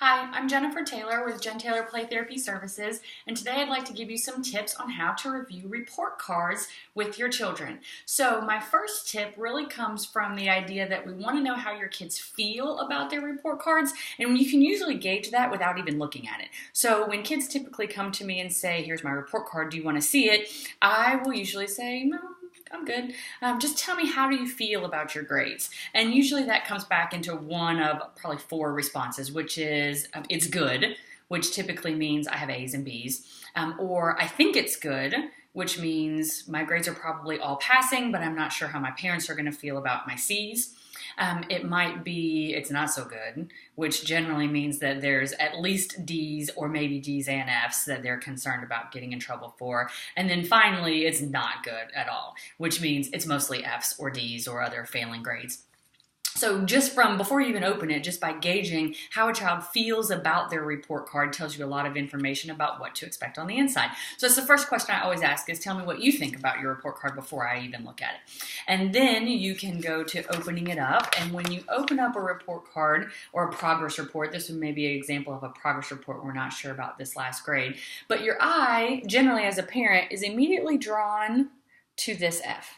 Hi, I'm Jennifer Taylor with Jen Taylor Play Therapy Services, and today I'd like to give you some tips on how to review report cards with your children. So my first tip really comes from the idea that we want to know how your kids feel about their report cards, and you can usually gauge that without even looking at it. So when kids typically come to me and say, here's my report card, do you want to see it? I will usually say, no, I'm good. Just tell me, how do you feel about your grades? And usually that comes back into one of probably four responses, which is it's good, which typically means I have A's and B's, or I think it's good, which means my grades are probably all passing, but I'm not sure how my parents are going to feel about my C's. It might be it's not so good, which generally means that there's at least D's or maybe G's and F's that they're concerned about getting in trouble for. And then finally, it's not good at all, which means it's mostly F's or D's or other failing grades. So just from before you even open it, just by gauging how a child feels about their report card tells you a lot of information about what to expect on the inside. So it's the first question I always ask is, tell me what you think about your report card before I even look at it. And then you can go to opening it up. And when you open up a report card or a progress report, this would maybe be an example of a progress report. We're not sure about this last grade. But your eye, generally as a parent, is immediately drawn to this F.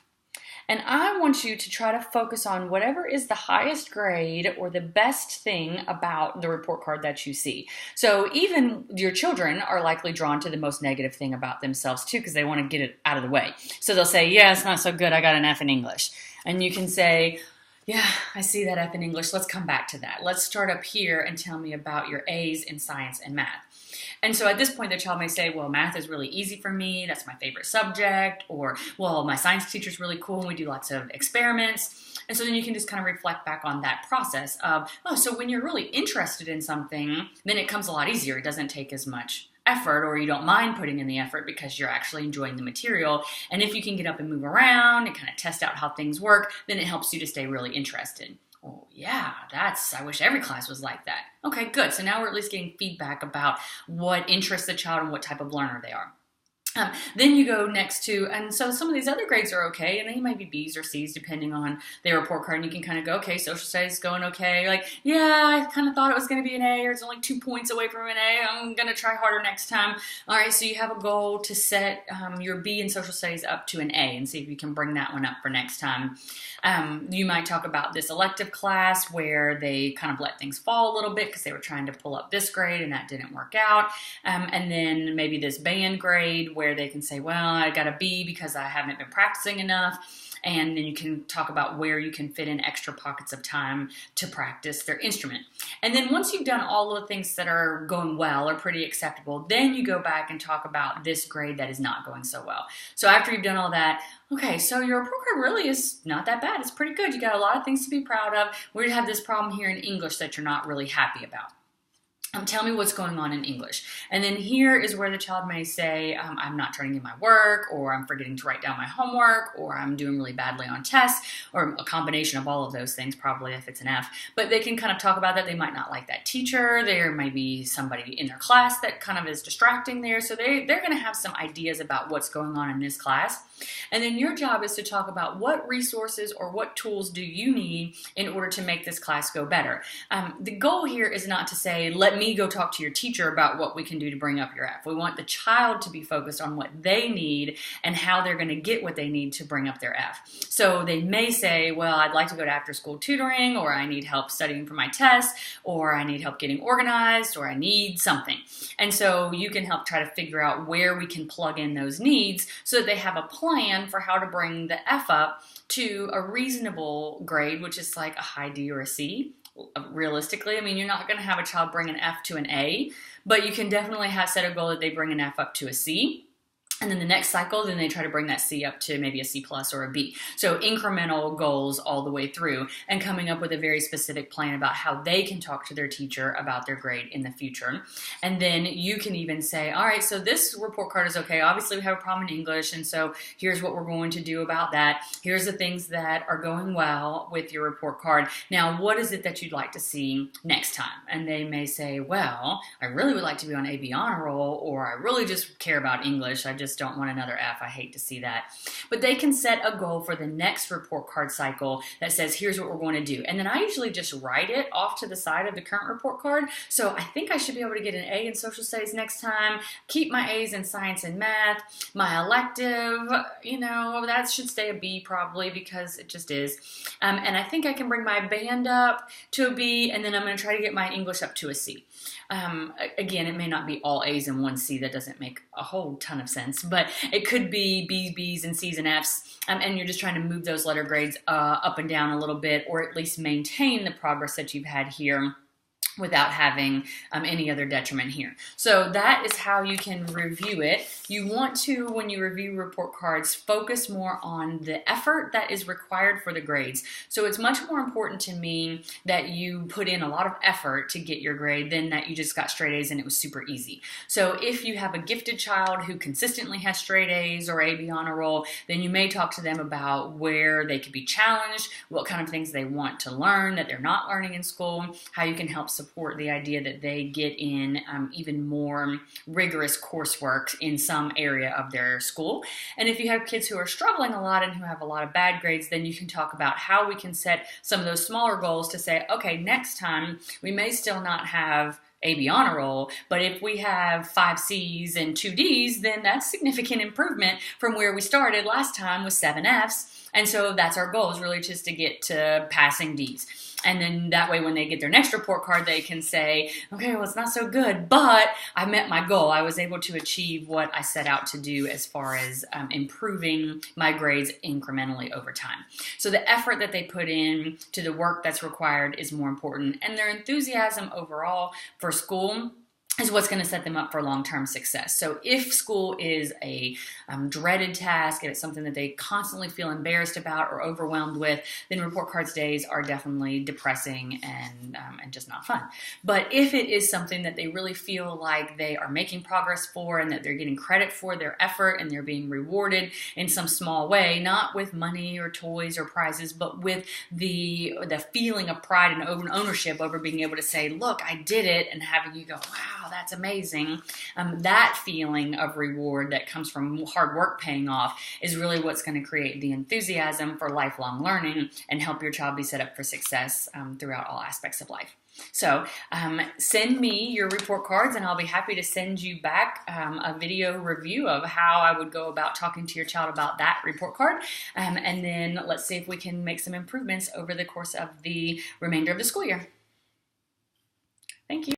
And I want you to try to focus on whatever is the highest grade or the best thing about the report card that you see. So even your children are likely drawn to the most negative thing about themselves too, because they want to get it out of the way. So they'll say, yeah, it's not so good, I got an F in English. And you can say, yeah, I see that F in English. Let's come back to that. Let's start up here and tell me about your A's in science and math. And so at this point, the child may say, well, math is really easy for me. That's my favorite subject. Or, well, my science teacher's really cool and we do lots of experiments. And so then you can just kind of reflect back on that process of, oh, so when you're really interested in something, then it comes a lot easier. It doesn't take as much effort, or you don't mind putting in the effort because you're actually enjoying the material. And if you can get up and move around and kind of test out how things work, then it helps you to stay really interested. Oh, yeah, I wish every class was like that. Okay, good. So now we're at least getting feedback about what interests the child and what type of learner they are. Then you go next to, and so some of these other grades are okay, and they might be B's or C's depending on their report card, and you can kind of go, okay, social studies is going okay, like, yeah, I kind of thought it was going to be an A, or it's only 2 points away from an A, I'm going to try harder next time. All right, so you have a goal to set your B in social studies up to an A, and see if you can bring that one up for next time. You might talk about this elective class where they kind of let things fall a little bit because they were trying to pull up this grade and that didn't work out. And then maybe this band grade where they can say, well, I got a B because I haven't been practicing enough. And then you can talk about where you can fit in extra pockets of time to practice their instrument. And then once you've done all of the things that are going well or pretty acceptable, then you go back and talk about this grade that is not going so well. So after you've done all that, okay, so your report card really is not that bad. It's pretty good. You got a lot of things to be proud of. We have this problem here in English that you're not really happy about. Tell me what's going on in English. And then here is where the child may say, I'm not turning in my work, or I'm forgetting to write down my homework, or I'm doing really badly on tests, or a combination of all of those things, probably if it's an F. But they can kind of talk about that. They might not like that teacher. There might be somebody in their class that kind of is distracting there. So they're going to have some ideas about what's going on in this class. And then your job is to talk about what resources or what tools do you need in order to make this class go better. The goal here is not to say, let me go talk to your teacher about what we can do to bring up your F. We want the child to be focused on what they need and how they're going to get what they need to bring up their F. So they may say, well, I'd like to go to after school tutoring, or I need help studying for my test, or I need help getting organized, or I need something. And so you can help try to figure out where we can plug in those needs so that they have a plan for how to bring the F up to a reasonable grade, which is like a high D or a C. Realistically, I mean, you're not going to have a child bring an F to an A, but you can definitely set a goal that they bring an F up to a C. And then the next cycle, then they try to bring that C up to maybe a C plus or a B. So incremental goals all the way through, and coming up with a very specific plan about how they can talk to their teacher about their grade in the future. And then you can even say, all right, so this report card is okay. Obviously, we have a problem in English, and so here's what we're going to do about that. Here's the things that are going well with your report card. Now, what is it that you'd like to see next time? And they may say, well, I really would like to be on AB Honor Roll, or I really just care about English. I just don't want another F. I hate to see that. But they can set a goal for the next report card cycle that says, here's what we're going to do. And then I usually just write it off to the side of the current report card. So I think I should be able to get an A in social studies next time, keep my A's in science and math, my elective, that should stay a B probably because it just is. And I think I can bring my band up to a B, and then I'm going to try to get my English up to a C. Again, it may not be all A's and one C. That doesn't make a whole ton of sense, but it could be B's, B's, and C's and F's, and you're just trying to move those letter grades up and down a little bit, or at least maintain the progress that you've had here without having any other detriment here. So that is how you can review it. You want to, when you review report cards, focus more on the effort that is required for the grades. So it's much more important to me that you put in a lot of effort to get your grade than that you just got straight A's and it was super easy. So if you have a gifted child who consistently has straight A's or A, B honor roll, then you may talk to them about where they could be challenged, what kind of things they want to learn that they're not learning in school, how you can help support the idea that they get in even more rigorous coursework in some area of their school. And if you have kids who are struggling a lot and who have a lot of bad grades, then you can talk about how we can set some of those smaller goals to say, okay, next time we may still not have A/B honor roll, but if we have 5 C's and 2 D's, then that's significant improvement from where we started last time with 7 F's. And so that's our goal, is really just to get to passing D's. And then that way when they get their next report card, they can say, okay, well, it's not so good, but I met my goal. I was able to achieve what I set out to do as far as improving my grades incrementally over time. So the effort that they put in to the work that's required is more important. And their enthusiasm overall for school is what's going to set them up for long-term success. So if school is a dreaded task and it's something that they constantly feel embarrassed about or overwhelmed with, then report cards days are definitely depressing and just not fun. But if it is something that they really feel like they are making progress for and that they're getting credit for their effort and they're being rewarded in some small way, not with money or toys or prizes, but with the feeling of pride and ownership over being able to say, look, I did it, and having you go, wow, that's amazing. That feeling of reward that comes from hard work paying off is really what's going to create the enthusiasm for lifelong learning and help your child be set up for success throughout all aspects of life. So send me your report cards and I'll be happy to send you back a video review of how I would go about talking to your child about that report card. And then let's see if we can make some improvements over the course of the remainder of the school year. Thank you.